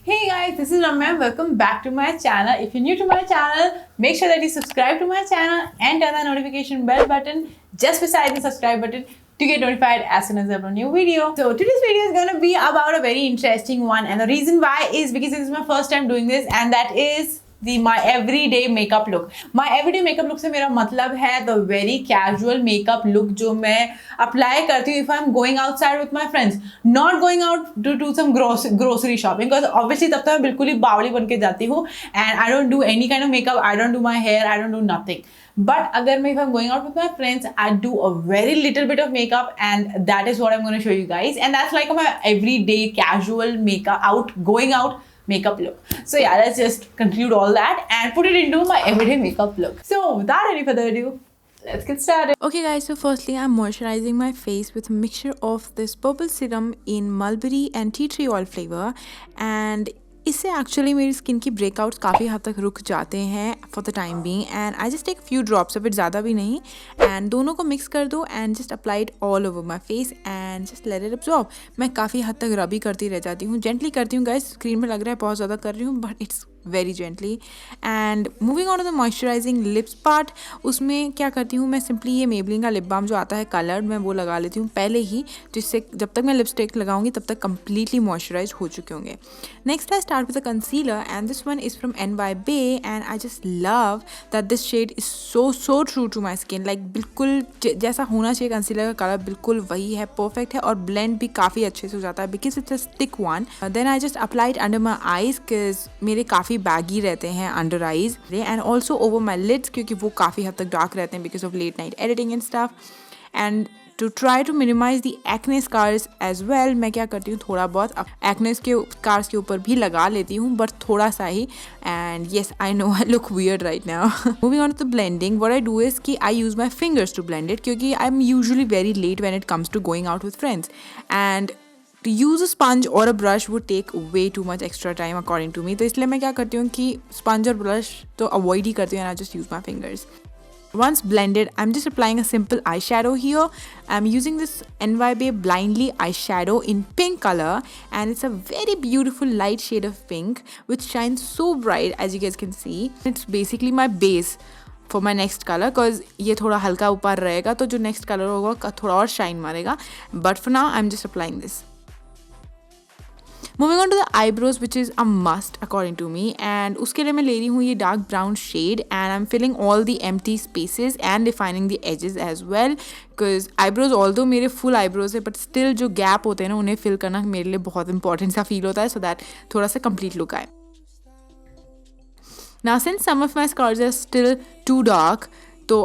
Hey guys, this is Ramya. Welcome back to my channel. If you're new to my channel, make sure that you subscribe to my channel and turn the notification bell button just beside the subscribe button to get notified as soon as I upload a new video. So today's video is going to be about a very interesting one, and the reason why is because this is my first time doing this, and that is my everyday makeup look. My everyday makeup look से मेरा मतलब है the very casual makeup look जो मैं apply करती हूँ if I'm going outside with my friends, not going out to do some grocery shopping, because obviously तब तो मैं बिल्कुल ही बावली बन के जाती हूँ and I don't do any kind of makeup, I don't do my hair, I don't do nothing. But अगर मैं if I'm going out with my friends, I do a very little bit of makeup, and that is what I'm going to show you guys, and that's like my everyday casual makeup going out makeup look. So yeah, let's just conclude all that and put it into my everyday makeup look. So without any further ado, let's get started. Okay guys, so firstly I'm moisturizing my face with a mixture of this purple serum in mulberry and tea tree oil flavor, and इससे actually मेरी skin की breakouts काफ़ी हद तक रुक जाते हैं for the time being, and I just take few drops of it, ज़्यादा भी नहीं, एंड दोनों को मिक्स कर दो and just apply it all over my face and just let it absorb. मैं काफ़ी हद तक रबी करती रह जाती हूँ, जेंटली करती हूँ गाइस, स्क्रीन में लग रहा है बहुत ज़्यादा कर रही हूँ but it's very gently. And moving on to the moisturising lips part, उसमें क्या करती हूँ मैं, सिंपली ये मेबलिन का लिप बाम जो आता है कलर्ड, मैं वो लगा लेती हूँ पहले ही, जिससे जब तक मैं लिपस्टिक लगाऊंगी तब तक कंप्लीटली मॉइस्चराइज हो चुके होंगे. Next I start with a concealer, and this one is from NYBay, and I just love that this shade is so true to my skin. Like बिल्कुल जैसा होना चाहिए कंसीलर का कलर बिल्कुल वही है, परफेक्ट है, और ब्लेंड भी काफ़ी अच्छे से हो जाता है because it's a thick one. Then I just apply it under my eyes, because मेरे काफ़ी बैगी रहते हैं under eyes, and also over my lids क्योंकि वो काफ़ी हद तक डार्क रहते हैं because of late night editing and stuff. And to try to minimize the acne scars as well, मैं क्या करती हूँ थोड़ा बहुत एक्ने के स्कार्स के ऊपर भी लगा लेती हूँ, बट थोड़ा सा ही. And yes I know I look weird right now. Moving on to the blending, what I do is कि I use my fingers to blend it, क्योंकि I am usually very late when it comes to going out with friends, and to use a sponge or a brush would take way too much extra time according to me. तो इसलिए मैं क्या करती हूँ कि sponge और brush तो avoid ही करती हूँ, and I just use my fingers. Once blended, I'm just applying a simple eyeshadow here. I'm using this NYBay Blindly eyeshadow in pink color, and it's a very beautiful light shade of pink which shines so bright as you guys can see. It's basically my base for my next color, cause ये थोड़ा हल्का ऊपर रहेगा तो जो next color होगा थोड़ा और shine मारेगा. But for now, I'm just applying this. Moving on to the eyebrows, which is a must according to me, and उसके लिए मैं ले रही हूँ ये dark brown shade, and I'm filling all the empty spaces and defining the edges as well, because eyebrows although मेरे full eyebrows है but still जो gap होते हैं ना उन्हें fill करना मेरे लिए बहुत important सा feel होता है, so that थोड़ा सा complete look आए. Now since some of my scars are still too dark, तो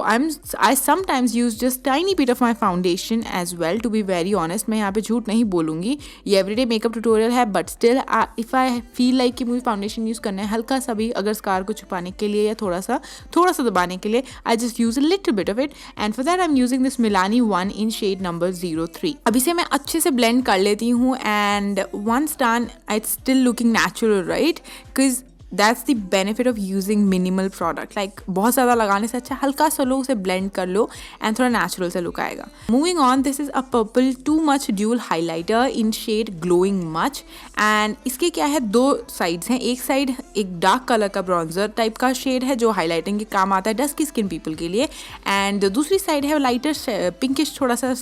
I sometimes use just tiny bit of my foundation as well, to be very honest. मैं यहाँ पे झूठ नहीं बोलूँगी, ये everyday makeup tutorial है, but still if I feel like कि मुझे foundation use करना है हल्का सा भी, अगर scar को छुपाने के लिए या थोड़ा सा दबाने के लिए, I just use a little bit of it, and for that I'm using this Milani one in shade number 03. अब इसे मैं अच्छे से blend कर लेती हूँ, and once done it's still looking natural, right? Because that's the benefit of using minimal product. Like बहुत ज़्यादा लगाने से अच्छा हल्का सा लो, उसे blend कर लो and थोड़ा natural सा look आएगा. Moving on, this is a purple too much dual highlighter in shade glowing much, and इसके क्या है, दो sides हैं. एक side एक dark color का bronzer type का shade है जो highlighting के काम आता है dusky skin people के लिए, and दूसरी side है lighter pinkish थोड़ा सा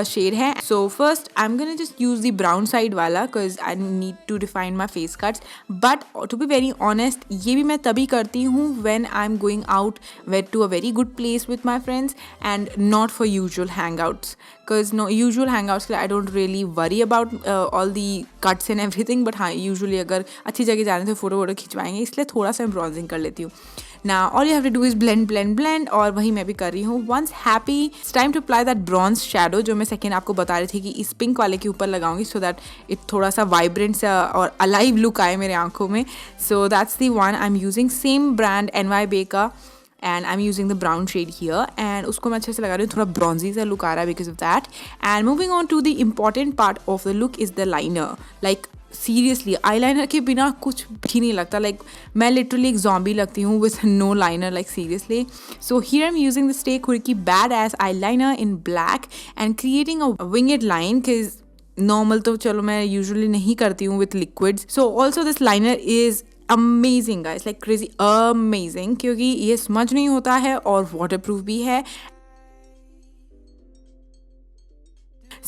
shade है. So first I'm gonna just use the brown side वाला because I need to define my face cuts, but to be very honest ये भी मैं तभी करती हूँ when I'm going out to a very good place with my friends and not for usual hangouts, because no usual hangouts I don't really worry about all the cuts and everything, but हाँ usually अगर अच्छी जगह जाने तो photo खिंचवाएंगे, इसलिए थोड़ा सा bronzing कर लेती हूँ. Now all you have to do is blend, और वही मैं भी कर रही हूँ. Once happy, it's time to apply that bronze shadow जो मैं सेकेंड आपको बता रही थी कि इस पिंक वाले के ऊपर लगाऊंगी, so that it थोड़ा सा vibrant सा और alive look आए मेरे आंखों में. So that's the one I'm using, same brand NYBay का, and I'm using the brown shade here, and उसको मैं अच्छे से लगा रही हूँ, थोड़ा bronzy सा look आ रहा है because of that. And moving on to the important part of the look is the liner. Like seriously eyeliner के बिना कुछ भी नहीं लगता. लाइक मैं लिटरली एक ज़ॉम्बी लगती हूँ with no liner, like seriously. So here I am using the stay quirky badass eyeliner in black and creating a winged line, because normal तो चलो मैं यूजुअली नहीं करती हूँ with liquids. So also this liner is amazing guys, like crazy amazing, क्योंकि ये smudge नहीं होता है और वाटरप्रूफ भी है.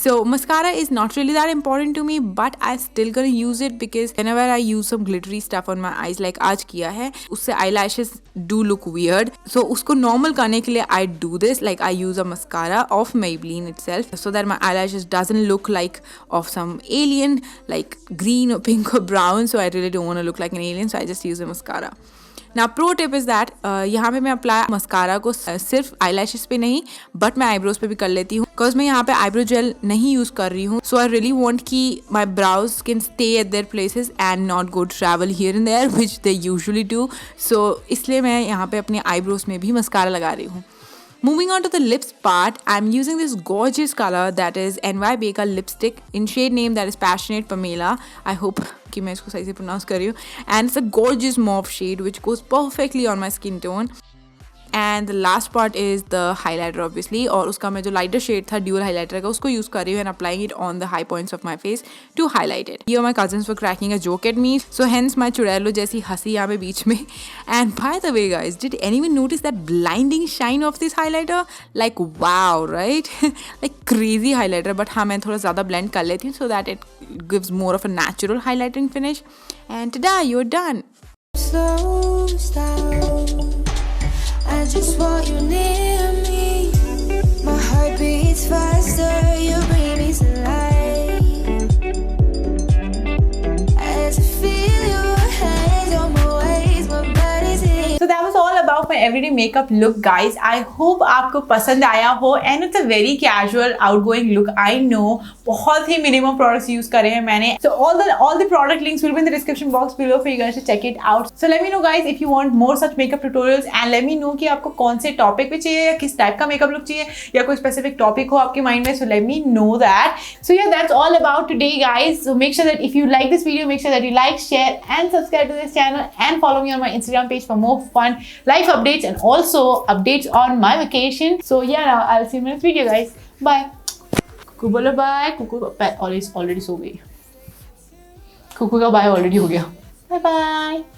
So mascara is not really that important to me, but I still gonna use it because whenever I use some glittery stuff on my eyes, like आज किया है, उससे eyelashes do look weird. So उसको normal करने के लिए I do this, like I use a mascara of Maybelline itself, so that my eyelashes doesn't look like of some alien, like green or pink or brown. So I really don't want to look like an alien, so I just use a mascara. ना pro tip is that यहाँ पे मैं apply mascara को सिर्फ eyelashes पे नहीं but मैं eyebrows पे भी कर लेती हूँ, बिकॉज मैं यहाँ पे आईब्रो जेल नहीं यूज़ कर रही हूँ. सो आई रियली वांट कि my brows can stay at their places and not go travel here and there which they usually do. So इसलिए मैं यहाँ पे अपने आईब्रोज में भी मस्कारा लगा रही हूँ. Moving on to the lips part, I'm using this gorgeous color that is NYK lipstick in shade name that is Passionate Pamela. I hope कि मैं इसको सही से pronounce कर रही हूँ. And it's a gorgeous mauve shade which goes perfectly on my skin tone. And the last part is the highlighter obviously, और उसका मैं जो lighter shade था dual highlighter का उसको use कर रही हूँ and applying it on the high points of my face to highlight it. Here my cousins were cracking a joke at me, so hence my चुड़ैलो जैसी हंसी यहाँ पे बीच में. And by the way guys, did anyone notice that blinding shine of this highlighter? Like wow, right? Like crazy highlighter, but हाँ मैं थोड़ा ज़्यादा blend कर लेती हूँ so that it gives more of a natural highlighting finish. And tada, you're done. Slow down. I just want you near me. My heart beats faster. You bring me to life. As I feel your hands on my waist, my body's in. So that was all about my everyday makeup look guys. I hope आपको पसंद आया हो and it's a very casual outgoing look. I know बहुत ही minimum products use करे हैं मैंने. So all the product links will be in the description box below for you guys to check it out. So let me know guys if you want more such makeup tutorials and let me know कि आपको कौन से topic पे चाहिए या किस type का makeup look चाहिए या कोई specific topic हो आपके mind में. So let me know that. So yeah, that's all about today guys. So make sure that if you like this video, make sure that you like, share and subscribe to this channel and follow me on my Instagram page for more fun life updates and also updates on my vacation. So yeah, now I'll see you in the next video guys. Bye. Kuku बोलो bye. Kuku already so गई. कुकू का bye already हो गया. Bye bye.